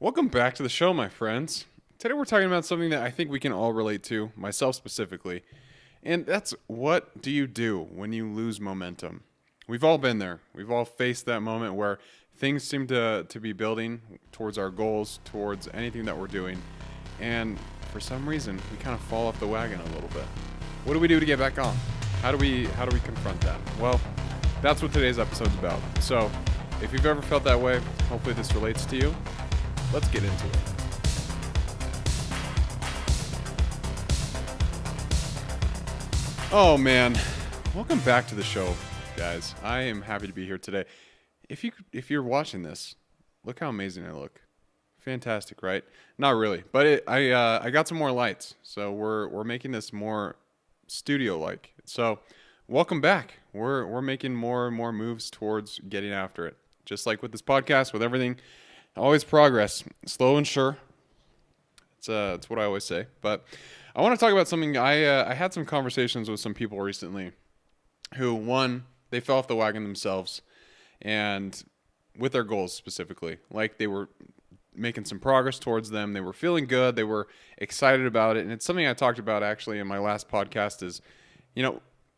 Welcome back to the show, my friends. Today we're talking about something that I think we can all relate to, myself specifically, and that's what do you do when you lose momentum? We've all been there. We've all faced that moment where things seem to be building towards our goals, towards anything that we're doing, and for some reason we kind of fall off the wagon a little bit. What do we do to get back on? How do we confront that? Well, that's what today's episode's about. So, if you've ever felt that way, hopefully this relates to you. Let's get into it. Oh man, welcome back to the show, guys. I am happy to be here today. If you're watching this, look how amazing I look. Fantastic, right? Not really, but I got some more lights, so we're making this more studio-like. So, welcome back. We're making more and more moves towards getting after it. Just like with this podcast, with everything. Always progress, slow and sure. It's what I always say. But I want to talk about something. I had some conversations with some people recently, who one, they fell off the wagon themselves, and with their goals specifically, like they were making some progress towards them. They were feeling good. They were excited about it, and it's something I talked about actually in my last podcast. Is,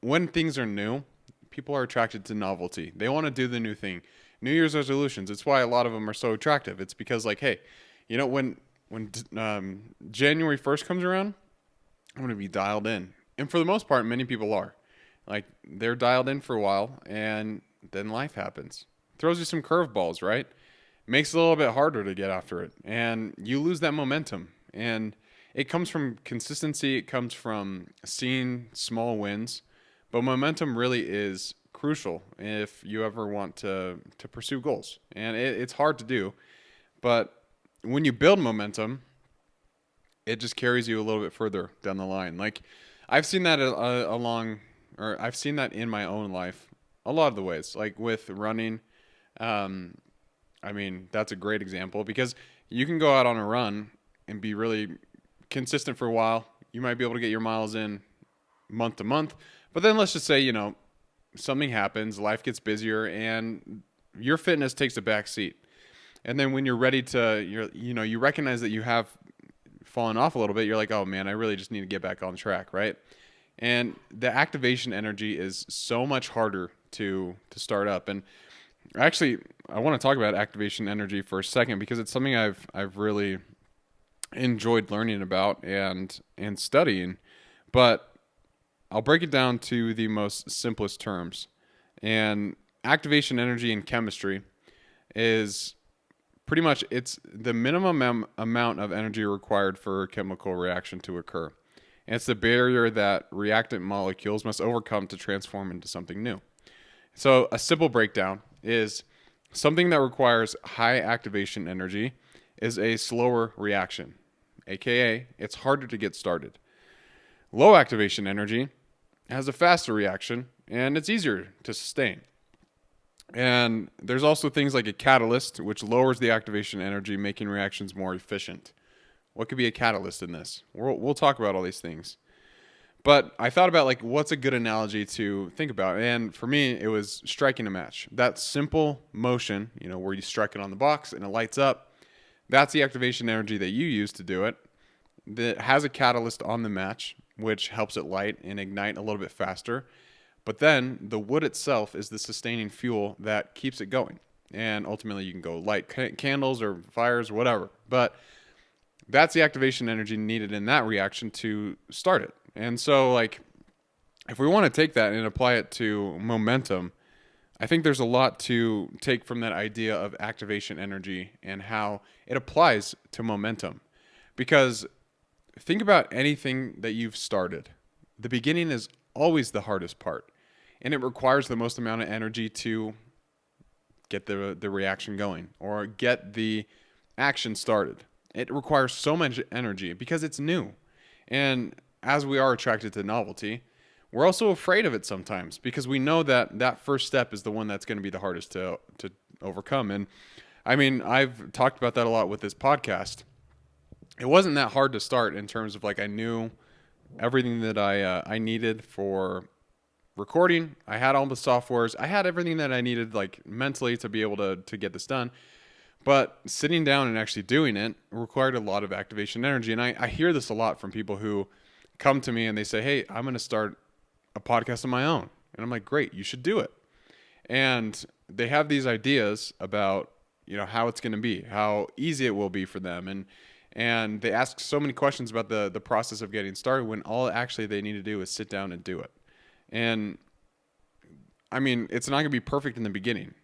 when things are new, people are attracted to novelty. They want to do the new thing. New Year's resolutions. It's why a lot of them are so attractive. It's because, like, hey, when January 1st comes around, I'm going to be dialed in. And for the most part, many people are. Like, they're dialed in for a while, and then life happens. Throws you some curveballs, right? Makes it a little bit harder to get after it. And you lose that momentum. And it comes from consistency. It comes from seeing small wins. But momentum really is crucial if you ever want to pursue goals. And it's hard to do, but when you build momentum, it just carries you a little bit further down the line. Like, I've seen that I've seen that in my own life a lot of the ways. Like with running, that's a great example, because you can go out on a run and be really consistent for a while. You might be able to get your miles in month to month, but then let's just say, something happens, life gets busier, and your fitness takes a back seat. And then when you're ready you recognize that you have fallen off a little bit, you're like, oh man, I really just need to get back on track, right? And the activation energy is so much harder to start up. And actually, I want to talk about activation energy for a second, because it's something I've really enjoyed learning about and studying. But I'll break it down to the most simplest terms. And activation energy in chemistry is pretty much, it's the minimum amount of energy required for a chemical reaction to occur. And it's the barrier that reactant molecules must overcome to transform into something new. So a simple breakdown is something that requires high activation energy is a slower reaction, aka it's harder to get started. Low activation energy has a faster reaction, and it's easier to sustain. And there's also things like a catalyst, which lowers the activation energy, making reactions more efficient. What could be a catalyst in this? We'll talk about all these things. But I thought about, like, what's a good analogy to think about? And for me, it was striking a match. That simple motion, where you strike it on the box and it lights up, that's the activation energy that you use to do it. That has a catalyst on the match, which helps it light and ignite a little bit faster. But then the wood itself is the sustaining fuel that keeps it going. And ultimately you can go light candles or fires or whatever. But that's the activation energy needed in that reaction to start it. And so, like, if we want to take that and apply it to momentum, I think there's a lot to take from that idea of activation energy and how it applies to momentum. Because think about anything that you've started. The beginning is always the hardest part, and it requires the most amount of energy to get the reaction going or get the action started. It requires so much energy because it's new. And as we are attracted to novelty, we're also afraid of it sometimes, because we know that first step is the one that's going to be the hardest to overcome. And I've talked about that a lot with this podcast. It wasn't that hard to start in terms of, like, I knew everything that I needed for recording. I had all the softwares. I had everything that I needed, like, mentally to be able to get this done. But sitting down and actually doing it required a lot of activation energy. And I hear this a lot from people who come to me and they say, hey, I'm going to start a podcast of my own. And I'm like, great, you should do it. And they have these ideas about, how it's going to be, how easy it will be for them. And they ask so many questions about the process of getting started when all actually they need to do is sit down and do it. And I mean, it's not going to be perfect in the beginning.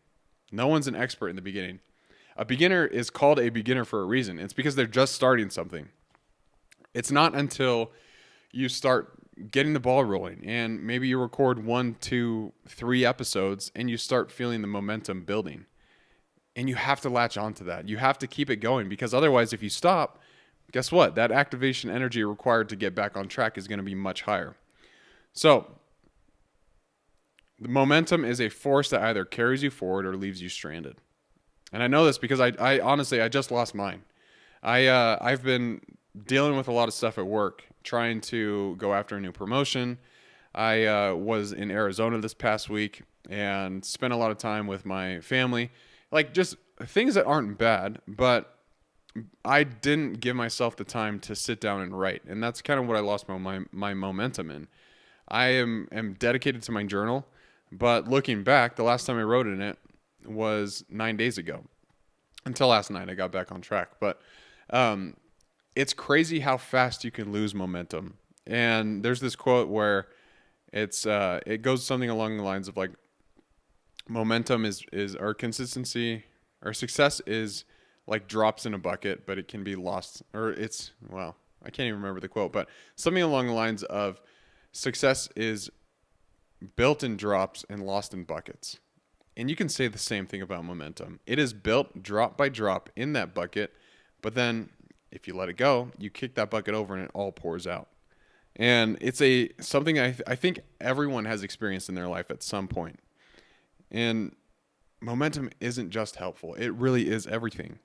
No one's an expert in the beginning. A beginner is called a beginner for a reason. It's because they're just starting something. It's not until you start getting the ball rolling and maybe you record 1, 2, 3 episodes and you start feeling the momentum building. And you have to latch onto that. You have to keep it going, because otherwise, if you stop, guess what? That activation energy required to get back on track is going to be much higher. So the momentum is a force that either carries you forward or leaves you stranded. And I know this because I honestly, I just lost mine. I've been dealing with a lot of stuff at work, trying to go after a new promotion. I was in Arizona this past week and spent a lot of time with my family. Like, just things that aren't bad, but I didn't give myself the time to sit down and write. And that's kind of what I lost my momentum in. I am dedicated to my journal, but looking back, the last time I wrote in it was 9 days ago. Until last night, I got back on track. But it's crazy how fast you can lose momentum. And there's this quote where it goes something along the lines of like, momentum is or consistency or success is like drops in a bucket, but it can be lost, or I can't even remember the quote, but something along the lines of success is built in drops and lost in buckets. And you can say the same thing about momentum. It is built drop by drop in that bucket, but then if you let it go, you kick that bucket over and it all pours out. And it's something I think everyone has experienced in their life at some point. And momentum isn't just helpful. It really is everything.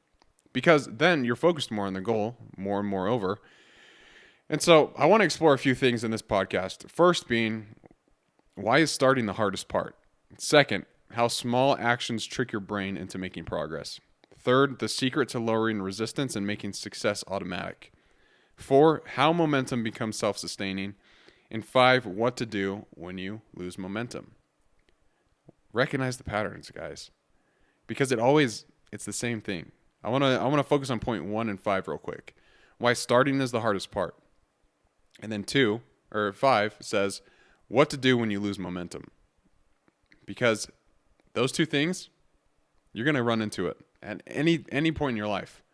Because then you're focused more on the goal, more and more over. And so I want to explore a few things in this podcast. First being, why is starting the hardest part? Second, how small actions trick your brain into making progress. Third, the secret to lowering resistance and making success automatic. 4, how momentum becomes self-sustaining. And 5, what to do when you lose momentum. Recognize the patterns, guys, because it's the same thing. I want to focus on point 1 and 5 real quick. Why starting is the hardest part. And then 5 says what to do when you lose momentum. Because those two things, you're going to run into it at any point in your life.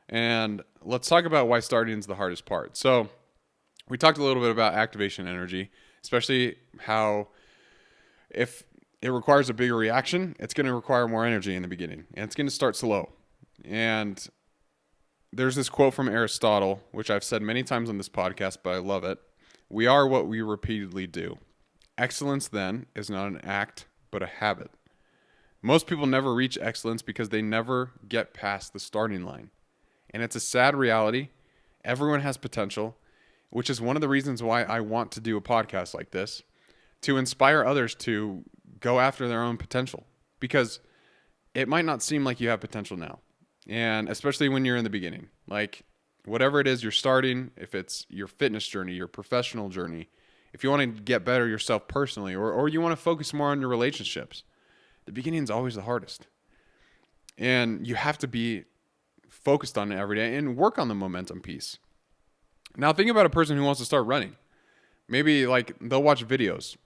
And let's talk about why starting is the hardest part. So we talked a little bit about activation energy, especially how if it requires a bigger reaction, it's going to require more energy in the beginning, and it's going to start slow. And there's this quote from Aristotle, which I've said many times on this podcast, but I love it. We are what we repeatedly do. Excellence, then, is not an act, but a habit. Most people never reach excellence because they never get past the starting line. And it's a sad reality. Everyone has potential, which is one of the reasons why I want to do a podcast like this, to inspire others to go after their own potential, because it might not seem like you have potential now. And especially when you're in the beginning, like whatever it is you're starting, if it's your fitness journey, your professional journey, if you want to get better yourself personally, or you want to focus more on your relationships, the beginning is always the hardest. And you have to be focused on it every day and work on the momentum piece. Now think about a person who wants to start running. Maybe like they'll watch videos.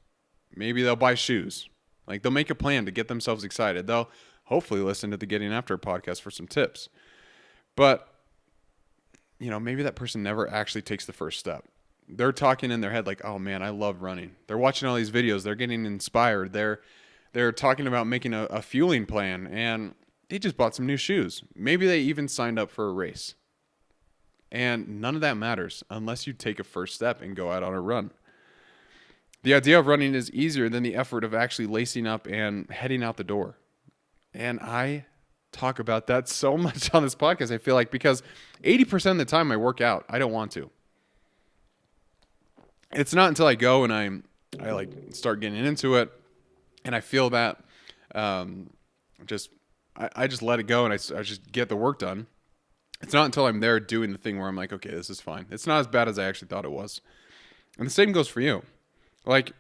Maybe they'll buy shoes. Like they'll make a plan to get themselves excited. They'll hopefully listen to the Getting After podcast for some tips. But, maybe that person never actually takes the first step. They're talking in their head like, oh man, I love running. They're watching all these videos. They're getting inspired. They're talking about making a fueling plan, and they just bought some new shoes. Maybe they even signed up for a race. And none of that matters unless you take a first step and go out on a run. The idea of running is easier than the effort of actually lacing up and heading out the door. And I talk about that so much on this podcast, I feel like, because 80% of the time I work out, I don't want to. It's not until I go and I like start getting into it and I feel that I just let it go and I just get the work done. It's not until I'm there doing the thing where I'm like, okay, this is fine. It's not as bad as I actually thought it was. And the same goes for you. Like,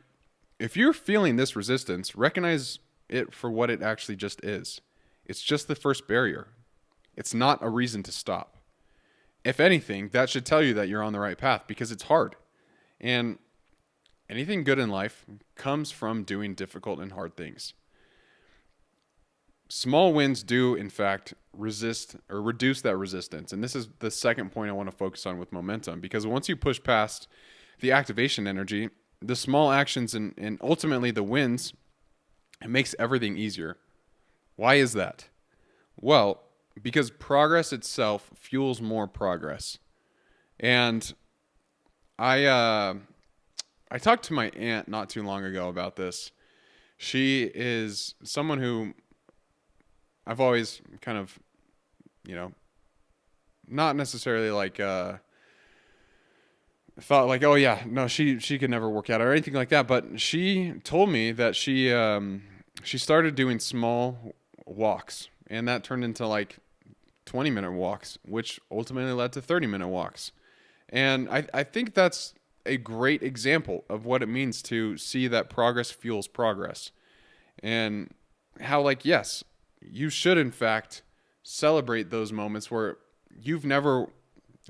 if you're feeling this resistance, recognize it for what it actually just is. It's just the first barrier. It's not a reason to stop. If anything, that should tell you that you're on the right path because it's hard. And anything good in life comes from doing difficult and hard things. Small wins do, in fact, resist or reduce that resistance. And this is the second point I want to focus on with momentum, because once you push past the activation energy, the small actions and ultimately the wins, it makes everything easier. Why is that? Well, because progress itself fuels more progress. And I talked to my aunt not too long ago about this. She is someone who I've always kind of, not necessarily like thought like, oh yeah, no, she could never work out or anything like that. But she told me that she started doing small walks, and that turned into like 20-minute walks, which ultimately led to 30-minute walks. And I think that's a great example of what it means to see that progress fuels progress. And how, like, yes, you should in fact celebrate those moments where you've never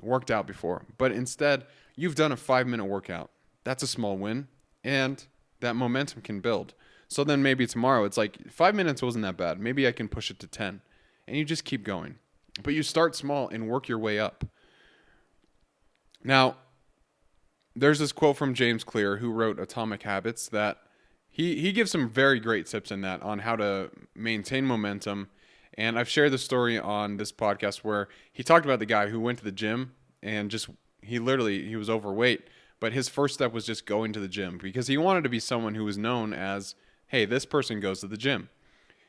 worked out before, but instead you've done a 5-minute workout. That's a small win, and that momentum can build. So then maybe tomorrow it's like 5 minutes wasn't that bad. Maybe I can push it to 10, and you just keep going. But you start small and work your way up. Now, there's this quote from James Clear, who wrote Atomic Habits, that he gives some very great tips in that on how to maintain momentum. And I've shared the story on this podcast where he talked about the guy who went to the gym and he was overweight, but his first step was just going to the gym because he wanted to be someone who was known as, hey, this person goes to the gym.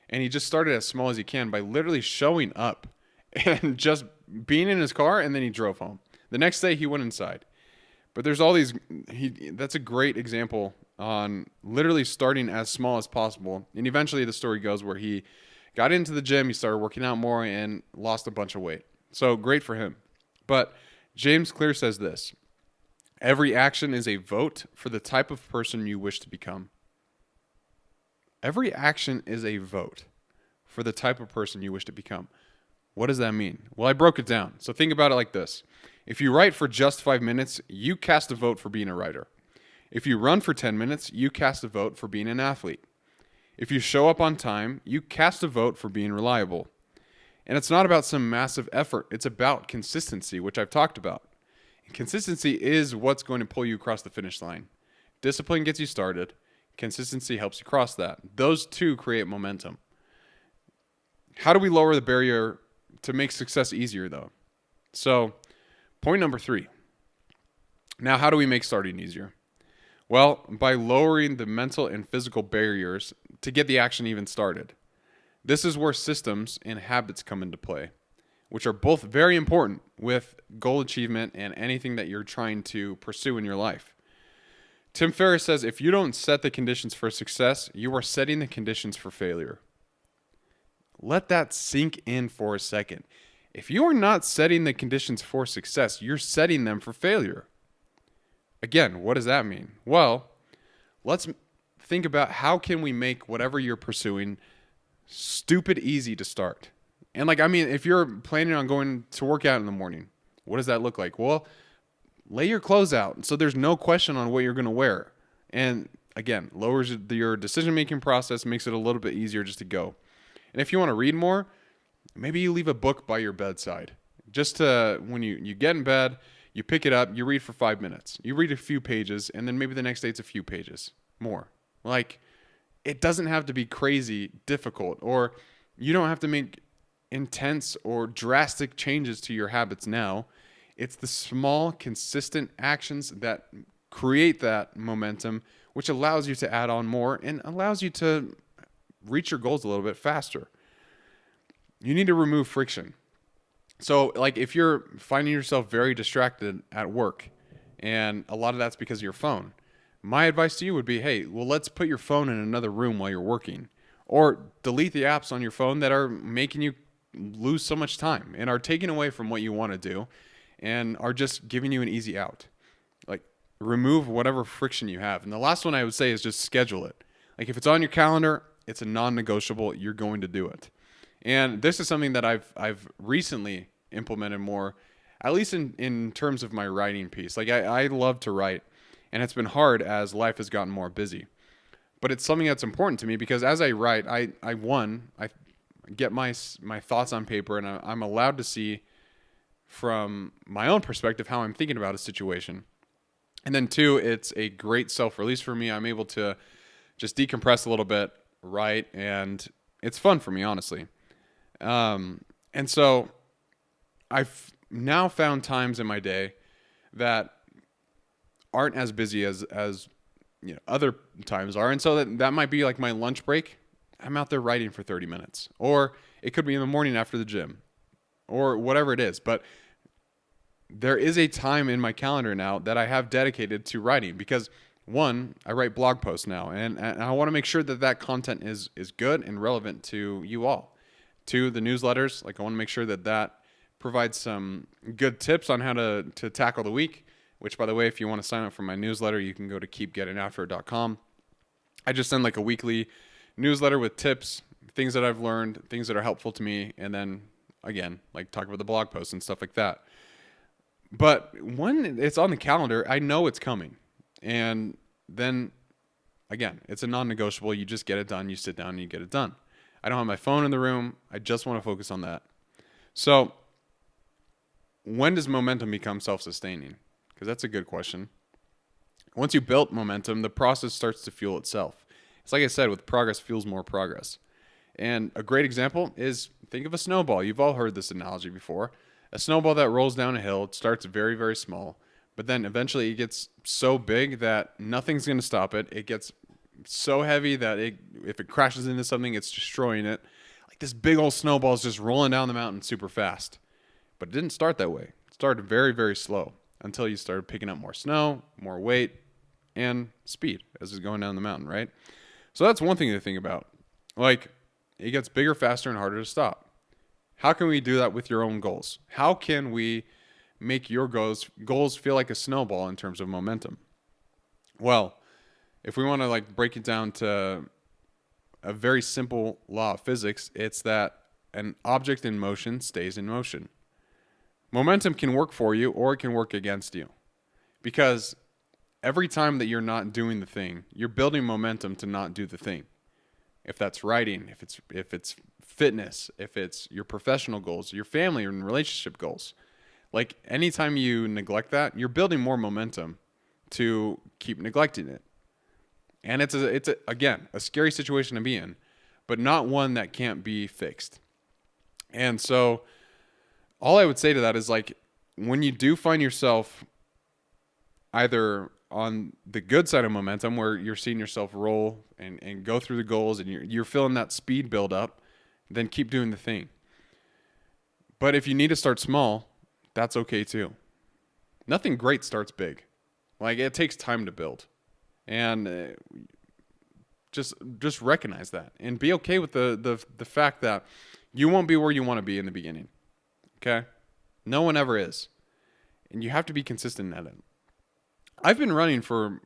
And he just started as small as he can by literally showing up and just being in his car, and then he drove home. The next day he went inside. But there's all these, that's a great example on literally starting as small as possible. And eventually the story goes where he got into the gym, he started working out more, and lost a bunch of weight. So great for him. But James Clear says this: every action is a vote for the type of person you wish to become. Every action is a vote for the type of person you wish to become. What does that mean? Well, I broke it down. So think about it like this. If you write for just 5 minutes, you cast a vote for being a writer. If you run for 10 minutes, you cast a vote for being an athlete. If you show up on time, you cast a vote for being reliable. And it's not about some massive effort. It's about consistency, which I've talked about. And consistency is what's going to pull you across the finish line. Discipline gets you started. Consistency helps you cross that. Those two create momentum. How do we lower the barrier to make success easier, though? So, point number 3. Now, how do we make starting easier? Well, by lowering the mental and physical barriers to get the action even started. This is where systems and habits come into play, which are both very important with goal achievement and anything that you're trying to pursue in your life. Tim Ferriss says, if you don't set the conditions for success, you are setting the conditions for failure. Let that sink in for a second. If you are not setting the conditions for success, you're setting them for failure. Again, what does that mean? Well, let's think about how can we make whatever you're pursuing stupid easy to start. And if you're planning on going to work out in the morning, what does that look like? Well, lay your clothes out so there's no question on what you're going to wear. And again, lowers your decision-making process, makes it a little bit easier just to go. And if you want to read more, maybe you leave a book by your bedside. Just to, when you get in bed, you pick it up, you read for 5 minutes. You read a few pages, and then maybe the next day it's a few pages more. It doesn't have to be crazy difficult, or you don't have to make intense or drastic changes to your habits now. It's the small, consistent actions that create that momentum, which allows you to add on more and allows you to reach your goals a little bit faster. You need to remove friction. So, if you're finding yourself very distracted at work, and a lot of that's because of your phone, my advice to you would be, hey, well, let's put your phone in another room while you're working. or delete the apps on your phone that are making you lose so much time and are taking away from what you want to do and are just giving you an easy out. Like, remove whatever friction you have. And the last one I would say is just schedule it. Like, if it's on your calendar, it's a non-negotiable. You're going to do it. And this is something that I've recently implemented more, at least in terms of my writing piece. Like, I love to write, and it's been hard as life has gotten more busy. But it's something that's important to me because as I write, I get my thoughts on paper, and I'm allowed to see from my own perspective how I'm thinking about a situation. And then two, it's a great self-release for me. I'm able to just decompress a little bit, write, and it's fun for me, honestly. And so I've now found times in my day that aren't as busy as other times are. And so that might be like my lunch break. I'm out there writing for 30 minutes. Or it could be in the morning after the gym. Or whatever it is. But there is a time in my calendar now that I have dedicated to writing because, one, I write blog posts now. And I want to make sure that content is good and relevant to you all. To the newsletters, like I want to make sure that provides some good tips on how to tackle the week. Which, by the way, if you want to sign up for my newsletter, you can go to keepgettingafter.com. I just send like a weekly newsletter with tips, things that I've learned, things that are helpful to me, and then, again, like talk about the blog posts and stuff like that. But when it's on the calendar, I know it's coming. And then, again, it's a non-negotiable. You just get it done. You sit down and you get it done. I don't have my phone in the room. I just want to focus on that. So when does momentum become self-sustaining? Because that's a good question. Once you built momentum, the process starts to fuel itself. It's like I said, with progress fuels more progress. And a great example is, think of a snowball. You've all heard this analogy before. A snowball that rolls down a hill, it starts very, very small, but then eventually it gets so big that nothing's going to stop it. It gets so heavy that if it crashes into something, it's destroying it. Like this big old snowball is just rolling down the mountain super fast. But it didn't start that way. It started very, very slow until you started picking up more snow, more weight, and speed as it's going down the mountain, right? So that's one thing to think about. Like, it gets bigger, faster, and harder to stop. How can we do that with your own goals? How can we make your goals feel like a snowball in terms of momentum? Well, if we want to like break it down to a very simple law of physics, it's that an object in motion stays in motion. Momentum can work for you or it can work against you. Because every time that you're not doing the thing, you're building momentum to not do the thing. If that's writing, if it's fitness, if it's your professional goals, your family and relationship goals. Like anytime you neglect that, you're building more momentum to keep neglecting it. And it's again, a scary situation to be in, but not one that can't be fixed. And so all I would say to that is like, when you do find yourself either on the good side of momentum where you're seeing yourself roll and go through the goals and you're feeling that speed build up, then keep doing the thing. But if you need to start small, that's okay too. Nothing great starts big. Like it takes time to build. And just recognize that and be okay with the fact that you won't be where you want to be in the beginning. Okay? No one ever is. And you have to be consistent at it. I've been running for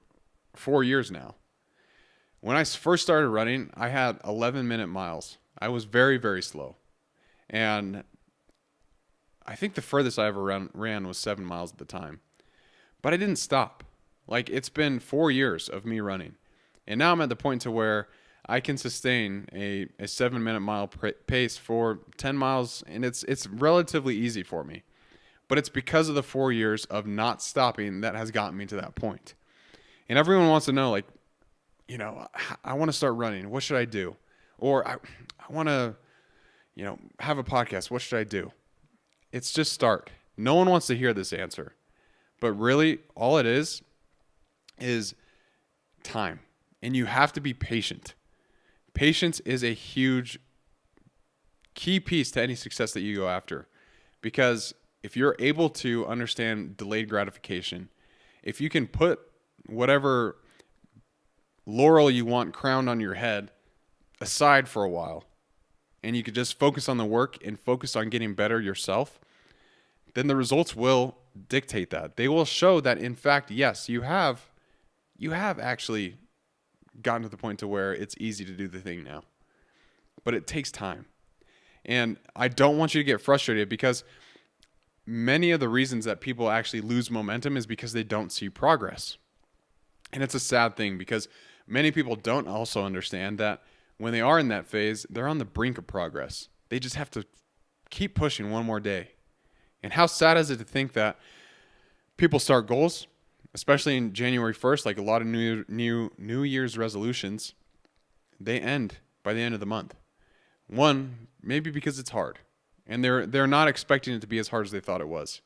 4 years now. When I first started running, I had 11-minute miles. I was very, very slow. And I think the furthest I ever ran was 7 miles at the time. But I didn't stop. Like, it's been 4 years of me running. And now I'm at the point to where I can sustain a 7-minute mile pace for 10 miles, and it's relatively easy for me. But it's because of the 4 years of not stopping that has gotten me to that point. And everyone wants to know, like, you know, I want to start running. What should I do? Or I want to, you know, have a podcast. What should I do? It's just start. No one wants to hear this answer. But really, all it is time. And you have to be patient. Patience is a huge key piece to any success that you go after. Because if you're able to understand delayed gratification, if you can put whatever laurel you want crowned on your head aside for a while and you could just focus on the work and focus on getting better yourself, then the results will dictate that. They will show that, in fact, yes, you have actually gotten to the point to where it's easy to do the thing now. But it takes time. And I don't want you to get frustrated, because many of the reasons that people actually lose momentum is because they don't see progress. And it's a sad thing, because many people don't also understand that when they are in that phase, they're on the brink of progress. They just have to keep pushing one more day. And how sad is it to think that people start goals, especially in January 1st, like a lot of New Year's resolutions, they end by the end of the month. One, maybe because it's hard, and they're not expecting it to be as hard as they thought it was.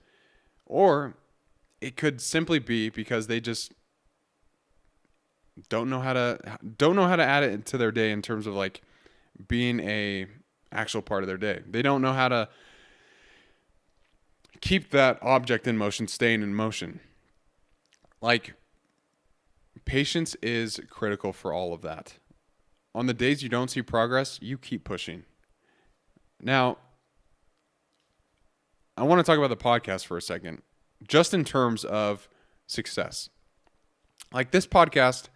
Or it could simply be because they just don't know how to add it into their day in terms of like being a actual part of their day. They don't know how to keep that object in motion, staying in motion. Like, patience is critical for all of that. On the days you don't see progress, you keep pushing. Now, I want to talk about the podcast for a second, just in terms of success. Like, this podcast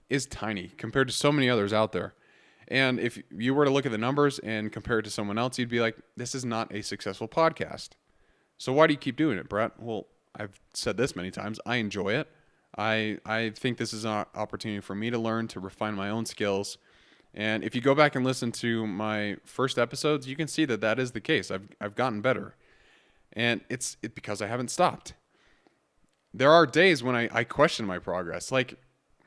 is tiny compared to so many others out there. And if you were to look at the numbers and compare it to someone else, you'd be like, this is not a successful podcast. So why do you keep doing it, Brett? Well, I've said this many times. I enjoy it. I think this is an opportunity for me to learn, to refine my own skills. And if you go back and listen to my first episodes, you can see that that is the case. I've gotten better. And it's because I haven't stopped. There are days when I question my progress. Like,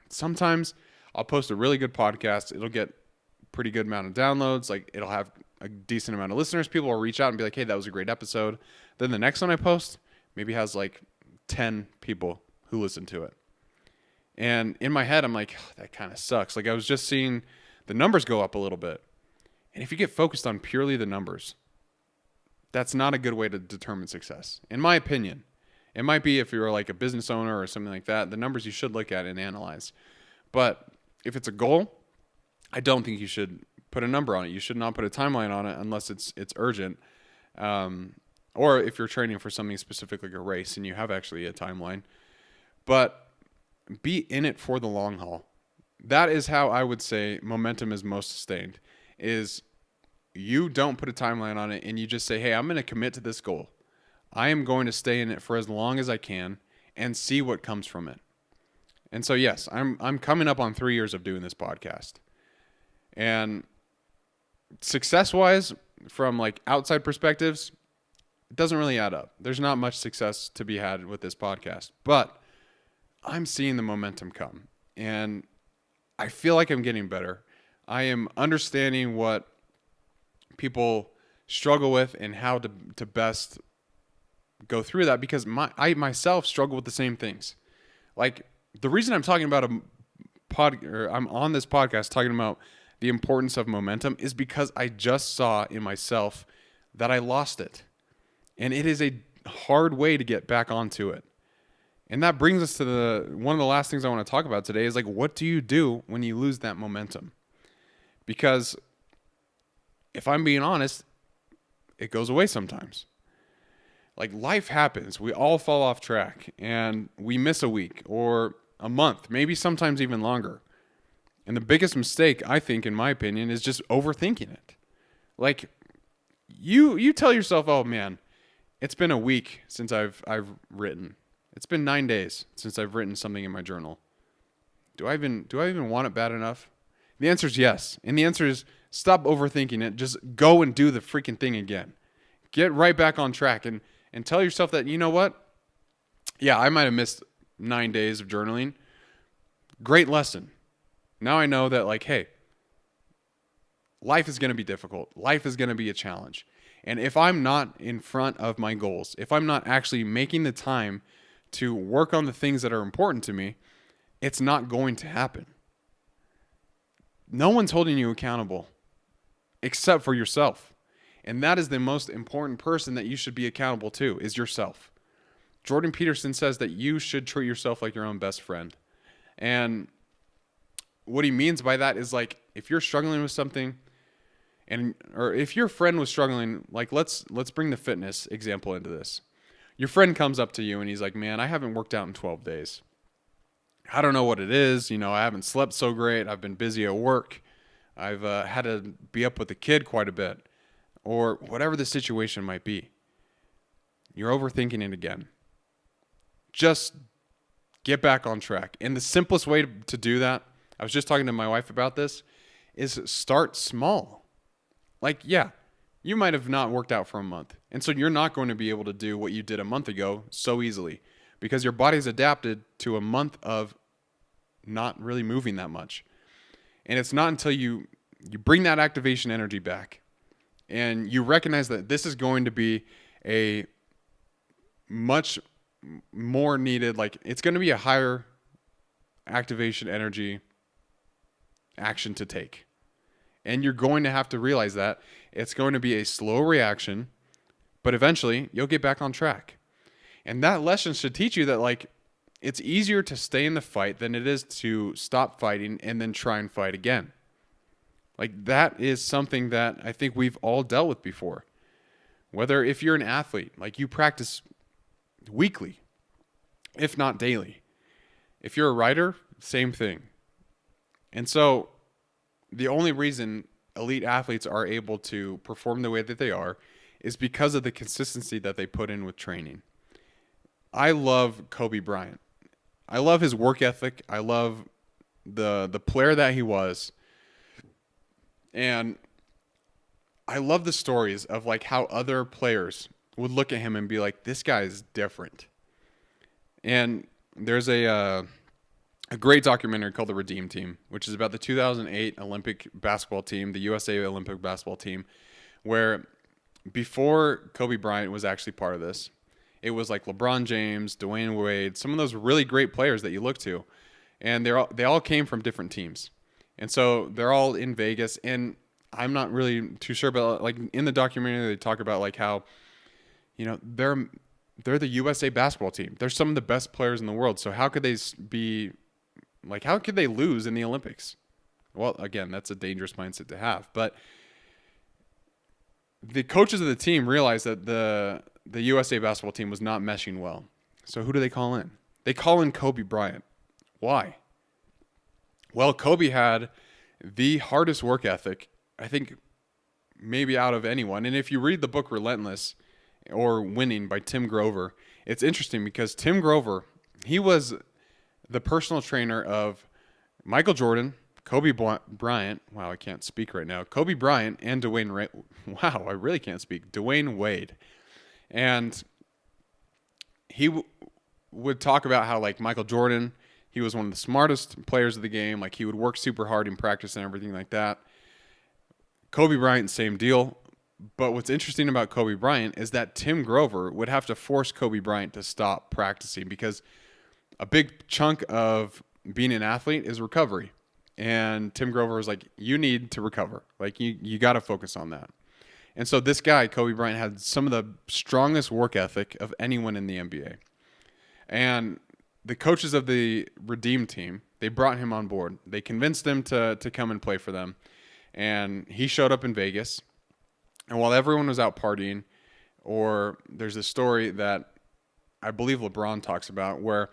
sometimes I'll post a really good podcast. It'll get pretty good amount of downloads. Like, it'll have a decent amount of listeners. People will reach out and be like, hey, that was a great episode. Then the next one I post maybe has like 10 people who listen to it. And in my head, I'm like, oh, that kind of sucks. Like, I was just seeing the numbers go up a little bit. And if you get focused on purely the numbers, that's not a good way to determine success, in my opinion. It might be if you're like a business owner or something like that. The numbers you should look at and analyze. But if it's a goal, I don't think you should put a number on it. You should not put a timeline on it unless it's urgent. Or if you're training for something specific like a race and you have actually a timeline. But be in it for the long haul. That is how I would say momentum is most sustained, is you don't put a timeline on it and you just say, hey, I'm going to commit to this goal. I am going to stay in it for as long as I can and see what comes from it. And so, yes, I'm coming up on 3 years of doing this podcast. And success-wise, from like outside perspectives, it doesn't really add up. There's not much success to be had with this podcast. But I'm seeing the momentum come. And I feel like I'm getting better. I am understanding what people struggle with and how to best go through that, because I myself struggle with the same things. Like, the reason I'm talking about I'm on this podcast talking about the importance of momentum is because I just saw in myself that I lost it. And it is a hard way to get back onto it. And that brings us to one of the last things I want to talk about today is, like, what do you do when you lose that momentum? Because if I'm being honest, it goes away sometimes. Like, life happens. We all fall off track and we miss a week or a month, maybe sometimes even longer. And the biggest mistake, I think, in my opinion, is just overthinking it. Like, you tell yourself, oh man, it's been a week since I've written. It's been 9 days since I've written something in my journal. Do I even want it bad enough? The answer is yes. And the answer is stop overthinking it. Just go and do the freaking thing again. Get right back on track and tell yourself that, you know what? Yeah, I might have missed 9 days of journaling. Great lesson. Now I know that, like, hey, life is going to be difficult. Life is going to be a challenge. And if I'm not in front of my goals, if I'm not actually making the time to work on the things that are important to me, it's not going to happen. No one's holding you accountable except for yourself. And that is the most important person that you should be accountable to, is yourself. Jordan Peterson says that you should treat yourself like your own best friend. And what he means by that is, like, if you're struggling with something, or if your friend was struggling, like let's bring the fitness example into this. Your friend comes up to you and he's like, man, I haven't worked out in 12 days. I don't know what it is. I haven't slept so great. I've been busy at work. I've had to be up with the kid quite a bit, or whatever the situation might be. You're overthinking it again. Just get back on track. And the simplest way to do that, I was just talking to my wife about this, is start small. Like, yeah, you might have not worked out for a month. And so you're not going to be able to do what you did a month ago so easily because your body's adapted to a month of not really moving that much. And it's not until you bring that activation energy back and you recognize that this is going to be a much more needed, like it's going to be a higher activation energy action to take. And you're going to have to realize that it's going to be a slow reaction, but eventually you'll get back on track. And that lesson should teach you that, like, it's easier to stay in the fight than it is to stop fighting and then try and fight again. Like, that is something that I think we've all dealt with before. Whether if you're an athlete, like you practice weekly, if not daily. If you're a writer, same thing. And so the only reason elite athletes are able to perform the way that they are is because of the consistency that they put in with training. I love Kobe Bryant. I love his work ethic. I love the player that he was. And I love the stories of like how other players would look at him and be like, this guy is different. And there's a great documentary called The Redeem Team, which is about the 2008 Olympic basketball team, the USA Olympic basketball team, where before Kobe Bryant was actually part of this, it was like LeBron James, Dwayne Wade, some of those really great players that you look to. And they all came from different teams. And so they're all in Vegas. And I'm not really too sure, but like in the documentary, they talk about like how, they're the USA basketball team. They're some of the best players in the world. So how could they be like, how could they lose in the Olympics? Well, again, that's a dangerous mindset to have. But the coaches of the team realized that the USA basketball team was not meshing well. So who do they call in? They call in Kobe Bryant. Why? Well, Kobe had the hardest work ethic, I think, maybe out of anyone. And if you read the book Relentless or Winning by Tim Grover, it's interesting because Tim Grover, he was the personal trainer of Michael Jordan, Kobe Bryant. Wow, I can't speak right now. Kobe Bryant and Wow, I really can't speak. Dwayne Wade. And he would talk about how, like, Michael Jordan, he was one of the smartest players of the game. Like, he would work super hard in practice and everything like that. Kobe Bryant, same deal. But what's interesting about Kobe Bryant is that Tim Grover would have to force Kobe Bryant to stop practicing because a big chunk of being an athlete is recovery. And Tim Grover was like, you need to recover. Like, you got to focus on that. And so this guy, Kobe Bryant, had some of the strongest work ethic of anyone in the NBA. And the coaches of the Redeem team, they brought him on board. They convinced him to come and play for them. And he showed up in Vegas. And while everyone was out partying, or there's a story that I believe LeBron talks about where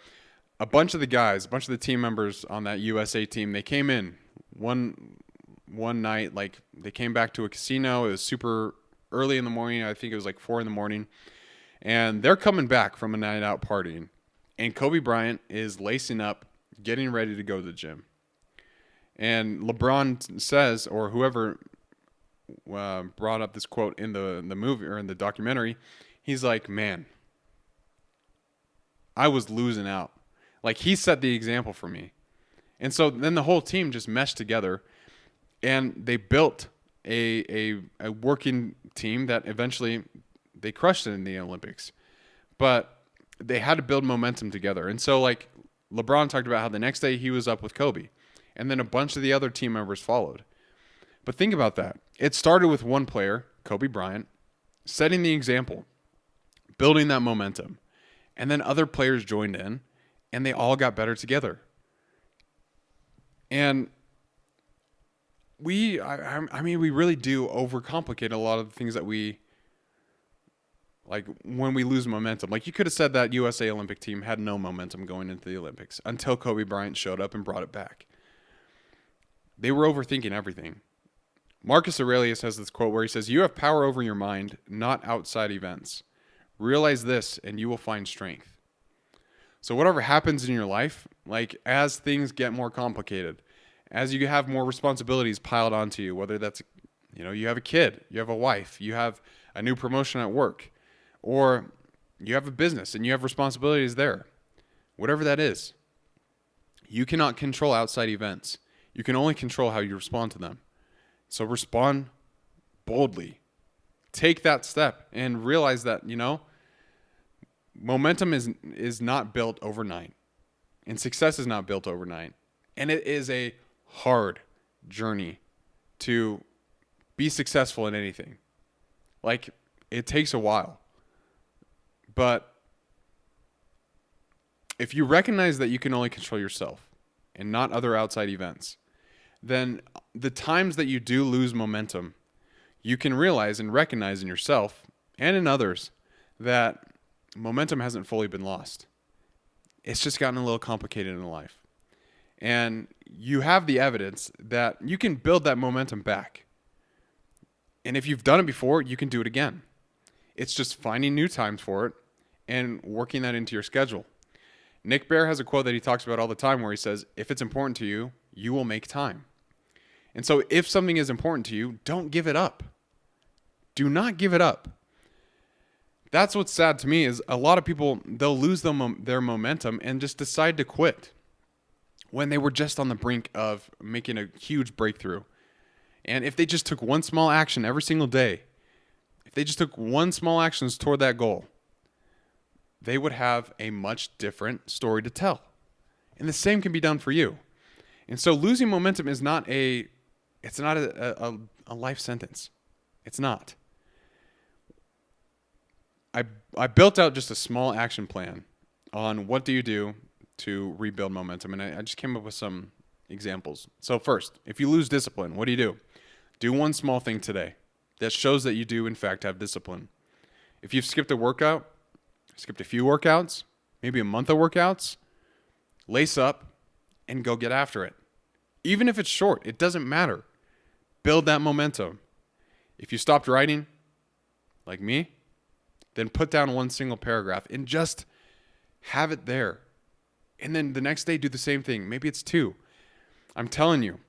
a bunch of the team members on that USA team, they came in one night, like they came back to a casino. It was super early in the morning. I think it was like 4 a.m. And they're coming back from a night out partying. And Kobe Bryant is lacing up, getting ready to go to the gym. And LeBron says, or whoever brought up this quote in the movie or in the documentary, he's like, man, I was losing out. Like, he set the example for me. And so then the whole team just meshed together and they built a working team that eventually they crushed it in the Olympics. But they had to build momentum together. And so, like, LeBron talked about how the next day he was up with Kobe. And then a bunch of the other team members followed. But think about that. It started with one player, Kobe Bryant, setting the example, building that momentum. And then other players joined in, and they all got better together. And I mean, we really do overcomplicate a lot of the things that we like when we lose momentum. Like, you could have said that USA Olympic team had no momentum going into the Olympics until Kobe Bryant showed up and brought it back. They were overthinking everything. Marcus Aurelius has this quote where he says, "You have power over your mind, not outside events. Realize this and you will find strength." So whatever happens in your life, like as things get more complicated, as you have more responsibilities piled onto you, whether that's, you have a kid, you have a wife, you have a new promotion at work, or you have a business and you have responsibilities there, whatever that is, you cannot control outside events. You can only control how you respond to them. So respond boldly. Take that step and realize that, momentum is not built overnight. And success is not built overnight. And it is a hard journey to be successful in anything. Like, it takes a while. But if you recognize that you can only control yourself and not other outside events, then the times that you do lose momentum, you can realize and recognize in yourself and in others that momentum hasn't fully been lost. It's just gotten a little complicated in life. And you have the evidence that you can build that momentum back. And if you've done it before, you can do it again. It's just finding new times for it and working that into your schedule. Nick Bare has a quote that he talks about all the time where he says, "If it's important to you, you will make time." And so if something is important to you, don't give it up. Do not give it up. That's what's sad to me is a lot of people, they'll lose their momentum and just decide to quit when they were just on the brink of making a huge breakthrough. And if they just took one small action every single day, if they just took one small action toward that goal, they would have a much different story to tell. And the same can be done for you. And so losing momentum is not a life sentence. It's not. I built out just a small action plan on what do you do to rebuild momentum. And I just came up with some examples. So first, if you lose discipline, what do? Do one small thing today that shows that you do, in fact, have discipline. If you've skipped a workout, skipped a few workouts, maybe a month of workouts, lace up and go get after it. Even if it's short, it doesn't matter. Build that momentum. If you stopped writing, like me, then put down one single paragraph and just have it there. And then the next day, do the same thing. Maybe it's 2. I'm telling you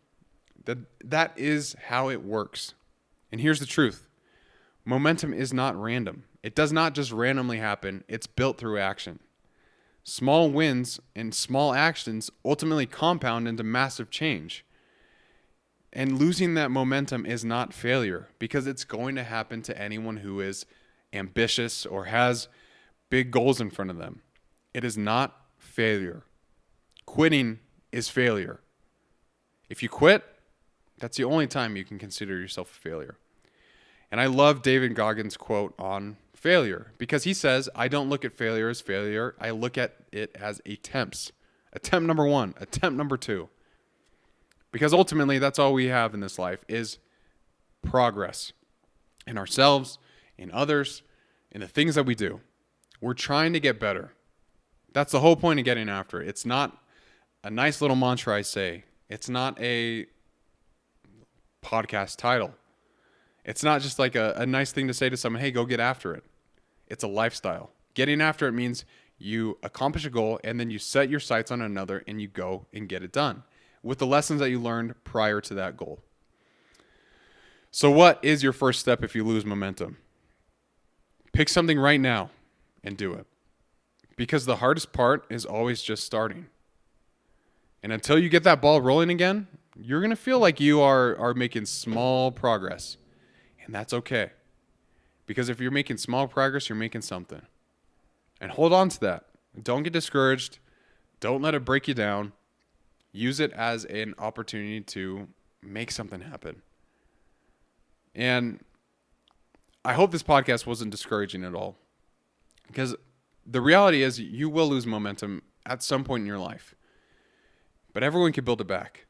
that is how it works. And here's the truth. Momentum is not random. It does not just randomly happen. It's built through action. Small wins and small actions ultimately compound into massive change. And losing that momentum is not failure because it's going to happen to anyone who is ambitious or has big goals in front of them. It is not failure. Quitting is failure. If you quit, that's the only time you can consider yourself a failure. And I love David Goggins' quote on failure because he says, "I don't look at failure as failure. I look at it as attempts. Attempt number 1, attempt number 2. Because ultimately, that's all we have in this life is progress in ourselves, in others, in the things that we do. We're trying to get better. That's the whole point of getting after it. It's not a nice little mantra I say. It's not a podcast title. It's not just like a nice thing to say to someone, hey, go get after it. It's a lifestyle. Getting after it means you accomplish a goal and then you set your sights on another and you go and get it done with the lessons that you learned prior to that goal. So what is your first step if you lose momentum? Pick something right now and do it. Because the hardest part is always just starting. And until you get that ball rolling again, you're going to feel like you are making small progress. And that's okay. Because if you're making small progress, you're making something. And hold on to that. Don't get discouraged. Don't let it break you down. Use it as an opportunity to make something happen. And I hope this podcast wasn't discouraging at all. Because the reality is you will lose momentum at some point in your life. But everyone can build it back.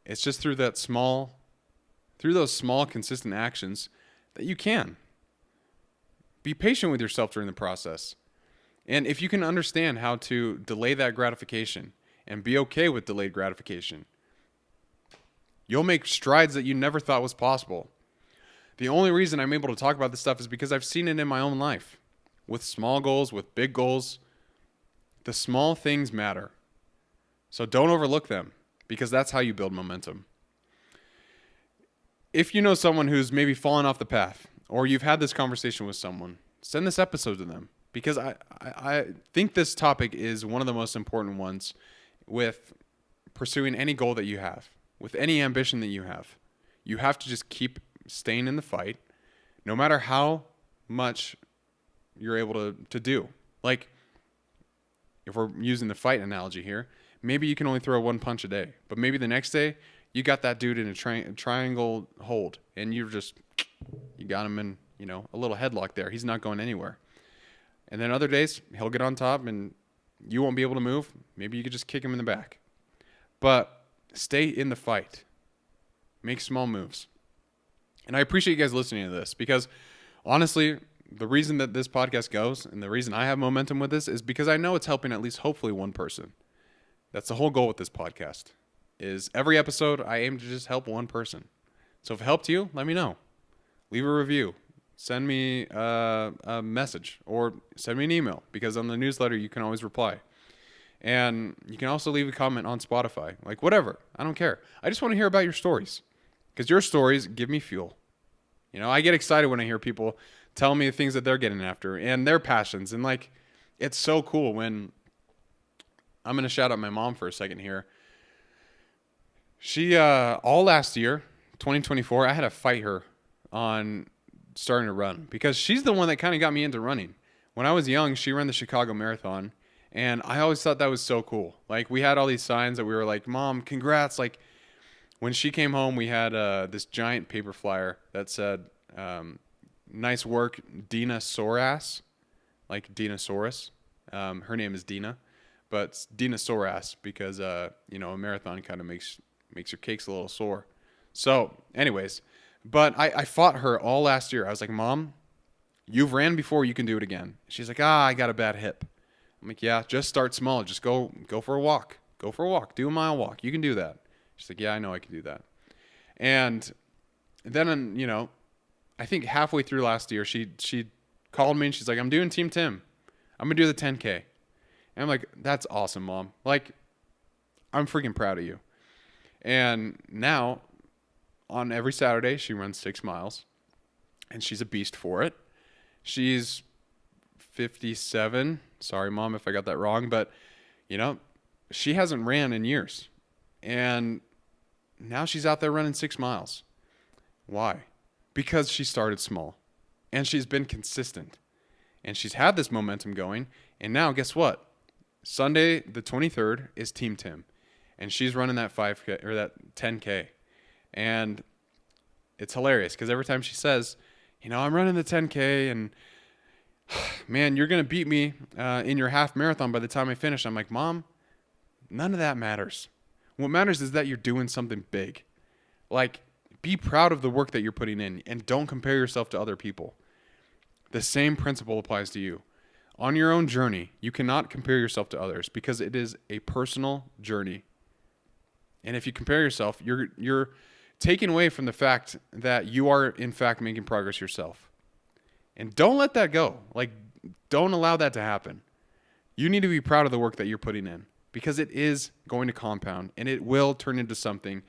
It's just through that small through those small, consistent actions that you can. Be patient with yourself during the process. And if you can understand how to delay that gratification and be okay with delayed gratification, you'll make strides that you never thought was possible. The only reason I'm able to talk about this stuff is because I've seen it in my own life. With small goals, with big goals, the small things matter. So don't overlook them, because that's how you build momentum. If you know someone who's maybe fallen off the path, or you've had this conversation with someone, send this episode to them, because I think this topic is one of the most important ones with pursuing any goal that you have, with any ambition that you have. You have to just keep staying in the fight, no matter how much you're able to do. Like, if we're using the fight analogy here, maybe you can only throw one punch a day, but maybe the next day you got that dude in a triangle hold, and you got him in, a little headlock there. He's not going anywhere. And then other days he'll get on top and you won't be able to move. Maybe you could just kick him in the back. But stay in the fight. Make small moves. And I appreciate you guys listening to this, because honestly, the reason that this podcast goes and the reason I have momentum with this is because I know it's helping at least hopefully one person. That's the whole goal with this podcast, is every episode I aim to just help one person. So if it helped you, let me know. Leave a review. Send me a message or send me an email, because on the newsletter you can always reply. And you can also leave a comment on Spotify. Like, whatever. I don't care. I just want to hear about your stories, because your stories give me fuel. I get excited when I hear people tell me the things that they're getting after and their passions. And like, it's so cool when I'm going to shout out my mom for a second here. She, all last year, 2024, I had to fight her on starting to run, because she's the one that kind of got me into running. When I was young, she ran the Chicago Marathon, and I always thought that was so cool. Like, we had all these signs that we were like, Mom, congrats. Like, when she came home, we had this giant paper flyer that said, nice work, Dina Sorass, like Dinosaurus. Her name is Dina, but it's Dina Sorass because, a marathon kind of makes your cakes a little sore. So anyways, but I fought her all last year. I was like, Mom, you've ran before, you can do it again. She's like, I got a bad hip. I'm like, yeah, just start small. Just go for a walk. Go for a walk. Do a mile walk. You can do that. She's like, yeah, I know I can do that. And then, I think halfway through last year, she called me and she's like, I'm doing Team Tim. I'm going to do the 10K. And I'm like, that's awesome, Mom. Like, I'm freaking proud of you. And now, on every Saturday, she runs 6 miles. And she's a beast for it. She's 57. Sorry, Mom, if I got that wrong. But, she hasn't ran in years. And now she's out there running 6 miles. Why? Because she started small. And she's been consistent. And she's had this momentum going. And now, guess what? Sunday, the 23rd, is Team Tim. And she's running that 5K or that 10K. And it's hilarious, because every time she says, I'm running the 10K, and man, you're going to beat me in your half marathon by the time I finish. I'm like, Mom, none of that matters. What matters is that you're doing something big. Like, be proud of the work that you're putting in, and don't compare yourself to other people. The same principle applies to you. On your own journey, you cannot compare yourself to others, because it is a personal journey. And if you compare yourself, you're taken away from the fact that you are, in fact, making progress yourself. And don't let that go. Like, don't allow that to happen. You need to be proud of the work that you're putting in, because it is going to compound, and it will turn into something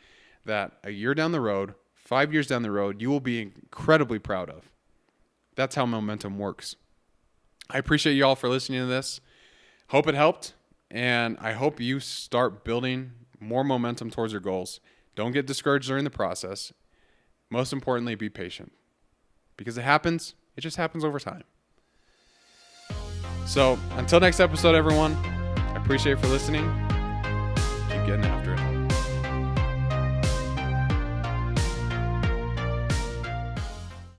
that a year down the road, 5 years down the road, you will be incredibly proud of. That's how momentum works. I appreciate you all for listening to this. Hope it helped, and I hope you start building more momentum towards your goals. Don't get discouraged during the process. Most importantly, be patient, because it happens. It just happens over time. So until next episode, everyone, I appreciate you for listening. Keep getting after it.